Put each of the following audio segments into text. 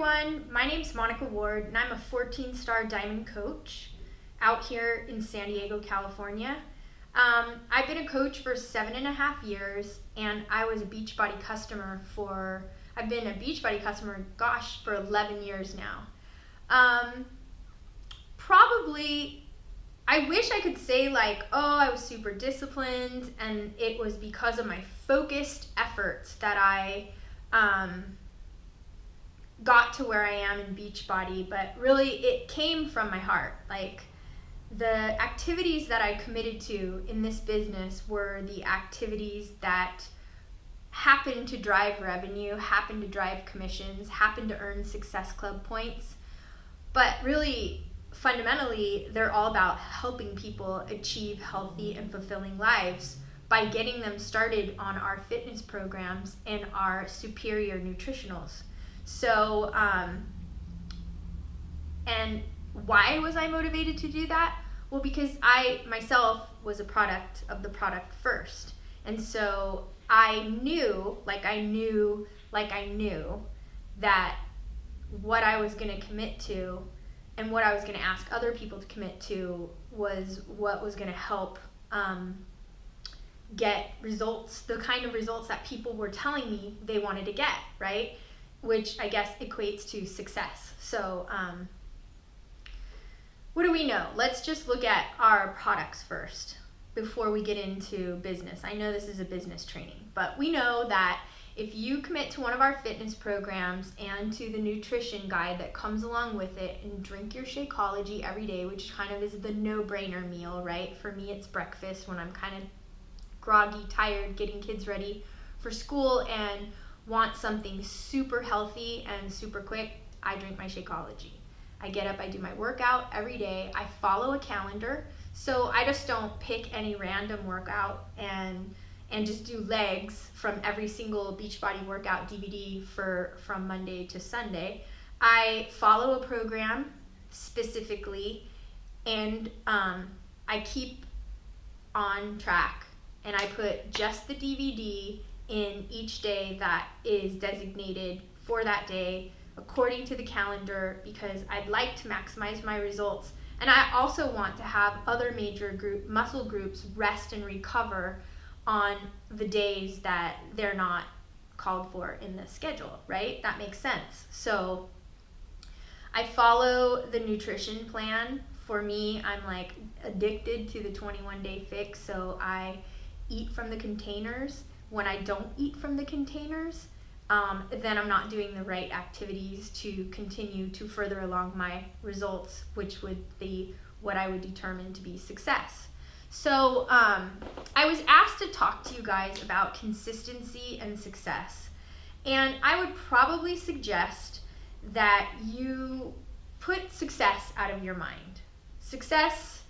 everyone, my name's Monica Ward and I'm a 14-star diamond coach out here in San Diego, California. I've been a coach for 7.5 years and I was a Beachbody customer I've been a Beachbody customer, for 11 years now. I wish I could say I was super disciplined and it was because of my focused efforts that I got to where I am in Beachbody, but really it came from my heart. The activities that I committed to in this business were the activities that happened to drive revenue, happened to drive commissions, happened to earn Success Club points, but really fundamentally they're all about helping people achieve healthy and fulfilling lives by getting them started on our fitness programs and our superior nutritionals. So, and why was I motivated to do that? Well, because I myself was a product of the product first. And so I knew that what I was going to commit to and what I was going to ask other people to commit to was what was going to help get results, the kind of results that people were telling me they wanted to get, right? Which I guess equates to success. So what do we know? Let's just look at our products first before we get into business. I know this is a business training, but we know that if you commit to one of our fitness programs and to the nutrition guide that comes along with it and drink your Shakeology every day, which kind of is the no-brainer meal, right? For me, it's breakfast when I'm kind of groggy, tired, getting kids ready for school and want something super healthy and super quick, I drink my Shakeology. I get up, I do my workout every day. I follow a calendar, so I just don't pick any random workout and just do legs from every single Beachbody workout DVD from Monday to Sunday. I follow a program specifically, and I keep on track, and I put just the DVD in each day that is designated for that day according to the calendar, because I'd like to maximize my results. And I also want to have other major muscle groups rest and recover on the days that they're not called for in the schedule, right? That makes sense. So I follow the nutrition plan. For me, I'm addicted to the 21-day fix, so I eat from the containers. When I don't eat from the containers, then I'm not doing the right activities to continue to further along my results, which would be what I would determine to be success. So I was asked to talk to you guys about consistency and success. And I would probably suggest that you put success out of your mind. Success,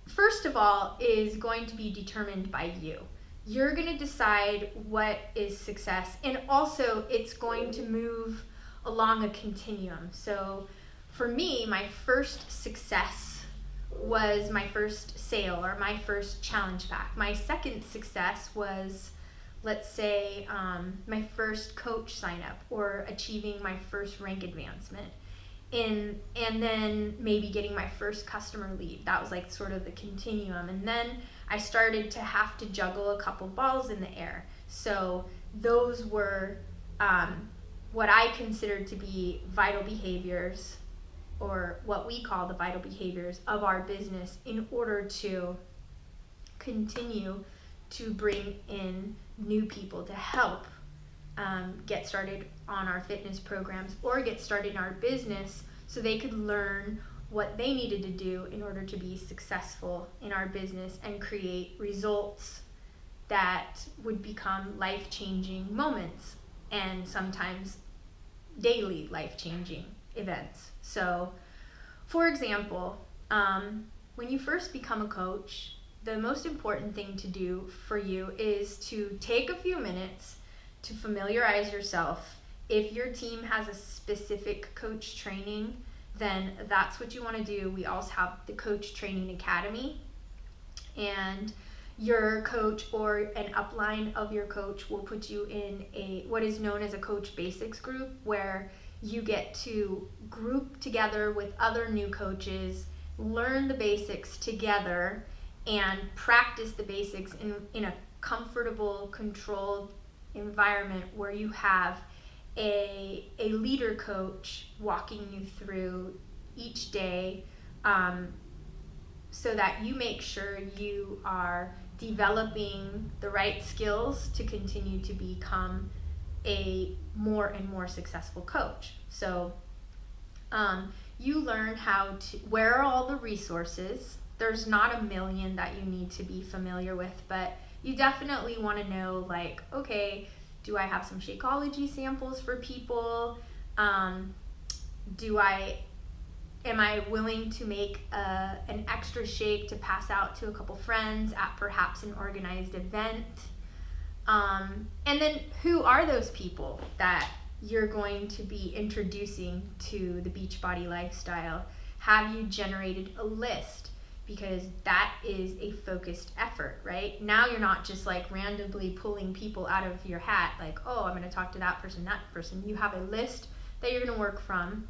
first of all, is going to be determined by you. You're going to decide what is success, and also it's going to move along a continuum. So for me, my first success was my first sale or my first challenge pack. My second success was, let's say, my first coach sign up or achieving my first rank advancement. And then maybe getting my first customer lead. That was sort of the continuum. And then I started to have to juggle a couple balls in the air. So those were what I considered to be vital behaviors, or what we call the vital behaviors of our business, in order to continue to bring in new people to help get started on our fitness programs or get started in our business, so they could learn what they needed to do in order to be successful in our business and create results that would become life-changing moments, and sometimes daily life-changing events. So, for example, when you first become a coach, the most important thing to do for you is to take a few minutes to familiarize yourself. If your team has a specific coach training, then that's what you want to do. We also have the Coach Training Academy, and your coach or an upline of your coach will put you in what is known as a Coach Basics group, where You get to group together with other new coaches, learn the basics together, and practice the basics in a comfortable, controlled environment where you have a leader coach walking you through each day, so that you make sure you are developing the right skills to continue to become a more and more successful coach. So you learn where are all the resources. There's not a million that you need to be familiar with, but you definitely want to know, like, okay, do I have some Shakeology samples for people? Am I willing to make an extra shake to pass out to a couple friends at perhaps an organized event? And then who are those people that you're going to be introducing to the Beachbody lifestyle? Have you generated a list? Because that is a focused effort, right? Now you're not just like randomly pulling people out of your hat, like, oh, I'm going to talk to that person, that person. You have a list that you're going to work from,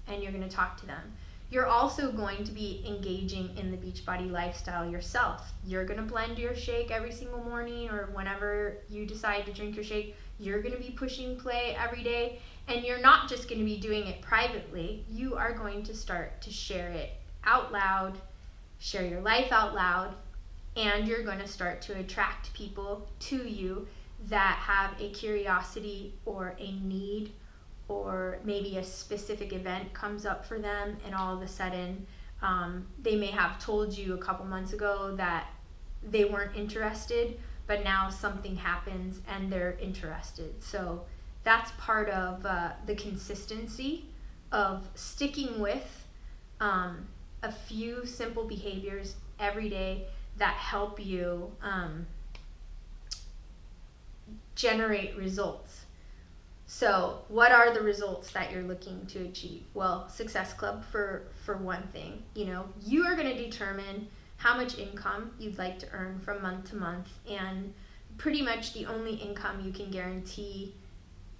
and you're going to talk to them. You're also going to be engaging in the Beachbody lifestyle yourself. You're going to blend your shake every single morning, or whenever you decide to drink your shake. You're going to be pushing play every day, and you're not just going to be doing it privately. You are going to start to share it out loud, share your life out loud, and you're going to start to attract people to you that have a curiosity or a need, or maybe a specific event comes up for them, and all of a sudden they may have told you a couple months ago that they weren't interested, but now something happens and they're interested. So that's part of the consistency of sticking with a few simple behaviors every day that help you generate results. So what are the results that you're looking to achieve? Well, Success Club for one thing. You are going to determine how much income you'd like to earn from month to month, and pretty much the only income you can guarantee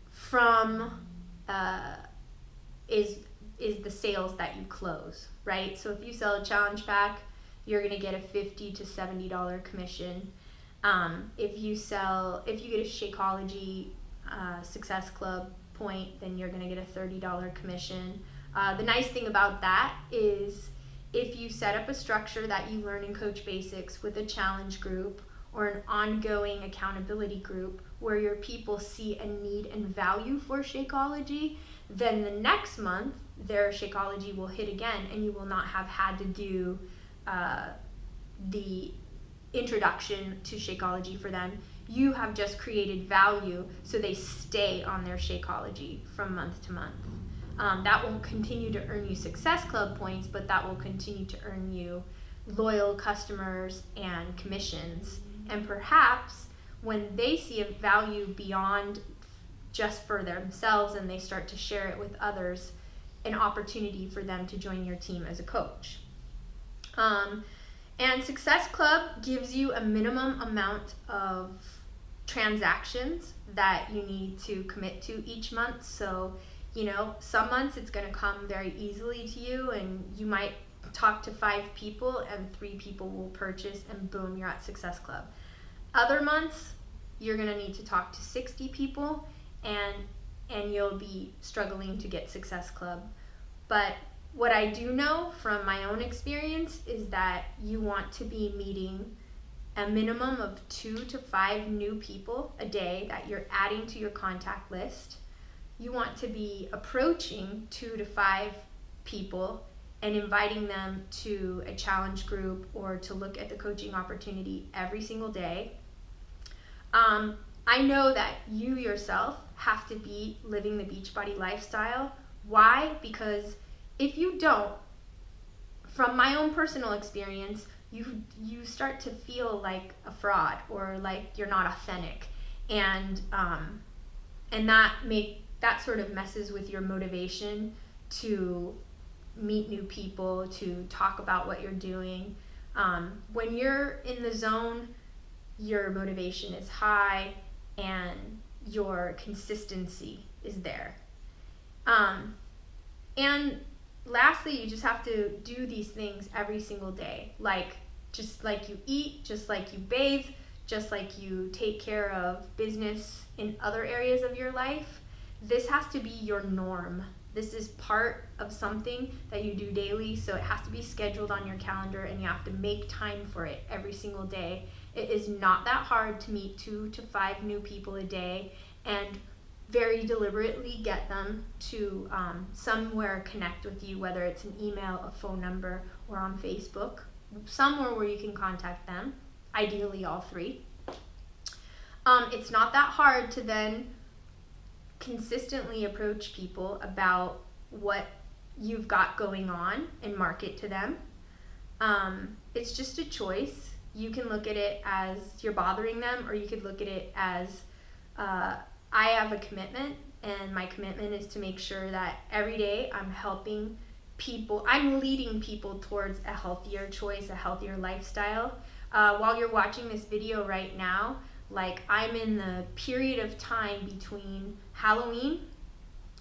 from is the sales that you close, right? So if you sell a challenge pack, you're going to get a $50 to $70 commission. If you get a Shakeology Success Club point, then you're going to get a $30 commission. The nice thing about that is if you set up a structure that you learn in Coach Basics with a challenge group or an ongoing accountability group where your people see a need and value for Shakeology, then the next month their Shakeology will hit again, and you will not have had to do the introduction to Shakeology for them. You have just created value so they stay on their Shakeology from month to month. That won't continue to earn you Success Club points, but that will continue to earn you loyal customers and commissions. And perhaps when they see a value beyond just for themselves and they start to share it with others, an opportunity for them to join your team as a coach. And Success Club gives you a minimum amount of transactions that you need to commit to each month. So, some months it's going to come very easily to you, and you might talk to 5 people and 3 people will purchase, and boom, you're at Success Club. Other months, you're going to need to talk to 60 people, and you'll be struggling to get Success Club. But what I do know from my own experience is that you want to be meeting a minimum of 2 to 5 new people a day that you're adding to your contact list. You want to be approaching 2 to 5 people and inviting them to a challenge group or to look at the coaching opportunity every single day. I know that you yourself have to be living the Beachbody lifestyle. Why? Because if you don't, from my own personal experience, you start to feel like a fraud or like you're not authentic, and that sort of messes with your motivation to meet new people, to talk about what you're doing. When you're in the zone, your motivation is high and your consistency is there. And lastly, you just have to do these things every single day. Like, just like you eat, just like you bathe, just like you take care of business in other areas of your life. This has to be your norm. This is part of something that you do daily, so it has to be scheduled on your calendar, and you have to make time for it every single day. It is not that hard to meet 2 to 5 new people a day and very deliberately get them to somewhere connect with you, whether it's an email, a phone number, or on Facebook, somewhere where you can contact them, ideally all 3. It's not that hard to then consistently approach people about what you've got going on and market to them. It's just a choice. You can look at it as you're bothering them, or you could look at it as I have a commitment, and my commitment is to make sure that every day I'm helping people, I'm leading people towards a healthier choice, a healthier lifestyle. While you're watching this video right now, like, I'm in the period of time between Halloween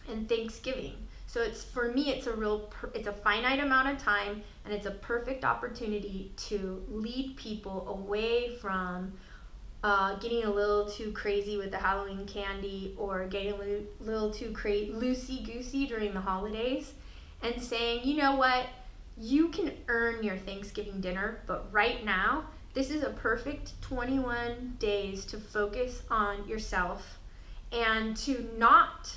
and Thanksgiving. So for me, it's a finite amount of time, and it's a perfect opportunity to lead people away from getting a little too crazy with the Halloween candy, or getting a little too loosey-goosey during the holidays, and saying, you know what, you can earn your Thanksgiving dinner, but right now, this is a perfect 21 days to focus on yourself and to not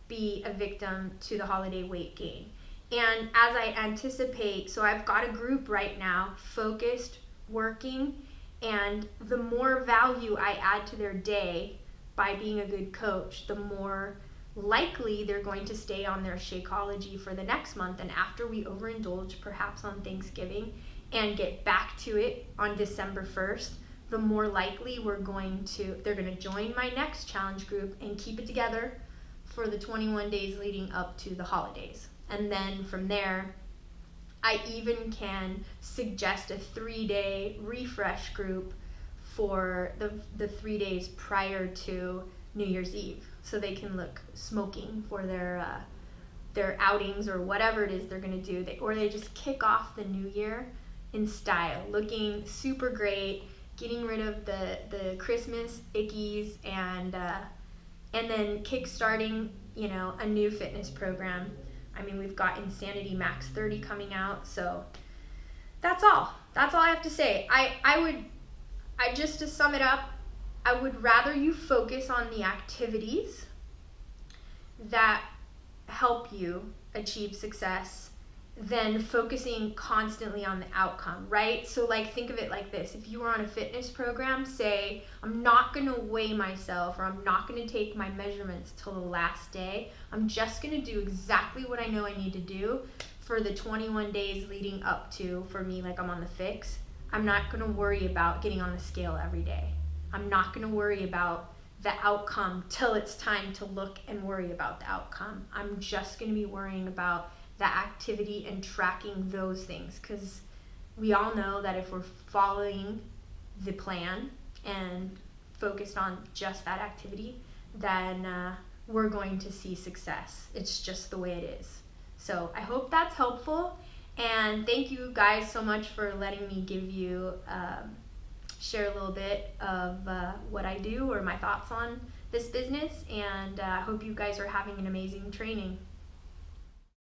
be a victim to the holiday weight gain. And as I anticipate, so I've got a group right now focused, working, and the more value I add to their day by being a good coach, the more likely they're going to stay on their Shakeology for the next month. And after we overindulge, perhaps on Thanksgiving, and get back to it on December 1st, the more likely they're going to join my next challenge group and keep it together for the 21 days leading up to the holidays. And then from there, I even can suggest a 3-day refresh group for the 3 days prior to New Year's Eve, so they can look smoking for their outings or whatever it is they're going to do. Or they just kick off the new year in style, looking super great, getting rid of the Christmas ickies, and then kick-starting, a new fitness program. I mean, we've got Insanity Max 30 coming out, so that's all. That's all I have to say. Just to sum it up, I would rather you focus on the activities that help you achieve success than focusing constantly on the outcome, right? So, like, think of it like this. If you were on a fitness program, say, I'm not going to weigh myself, or I'm not going to take my measurements till the last day. I'm just going to do exactly what I know I need to do for the 21 days leading up to, for me, like, I'm on the fix. I'm not going to worry about getting on the scale every day. I'm not going to worry about the outcome till it's time to look and worry about the outcome. I'm just going to be worrying about the activity and tracking those things, because we all know that if we're following the plan and focused on just that activity, then we're going to see success. It's just the way it is. So I hope that's helpful, and thank you guys so much for letting me share a little bit of what I do or my thoughts on this business, and I hope you guys are having an amazing training.